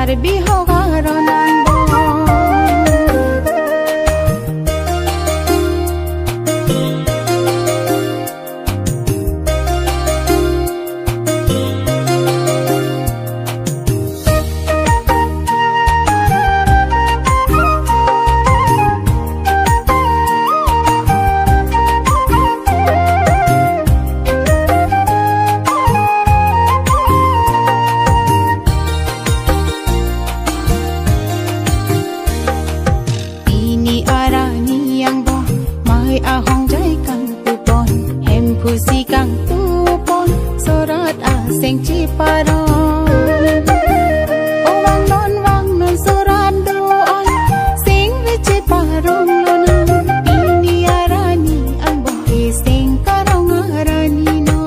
karbi hogaron ambo. Ahong jai kang tupon, hem pusi kang tupon, sorat aseng ciparon. Wang non sorat doon, sing vici parong lonan. Pini arani ang bongki sing karong arani no.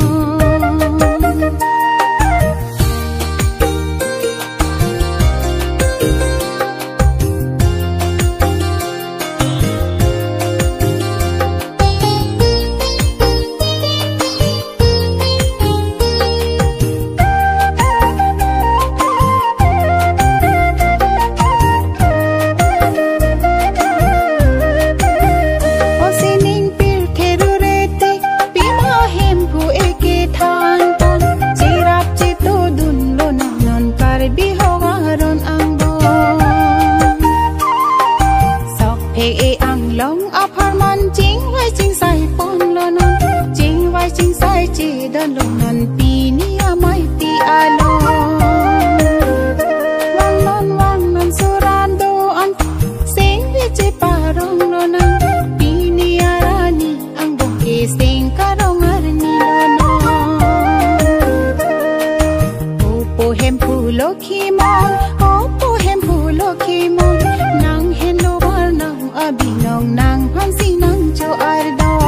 Đơn lùng nần pi ni amai ti alon. Wang non suran doan, sing vici parong lonan. Pi ni arani ang bongki sing karong arni lonon. Opo hem pulo kimon, opo hem pulo kimon. Nang hen lo bar nang abinong nang pansi nang jo ardon.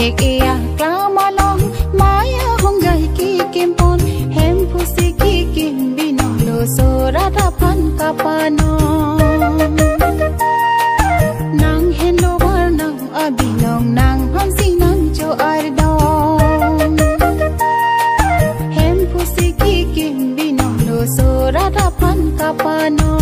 Hek iya klamalong maya hong jai ki kimpon, hem pusi ki kim binong lo sorat apan kapanon. Nang hen lo bar nang abinong nang hansi nang jo ardon. Hem pusi ki kim binong lo sorat apan kapanon.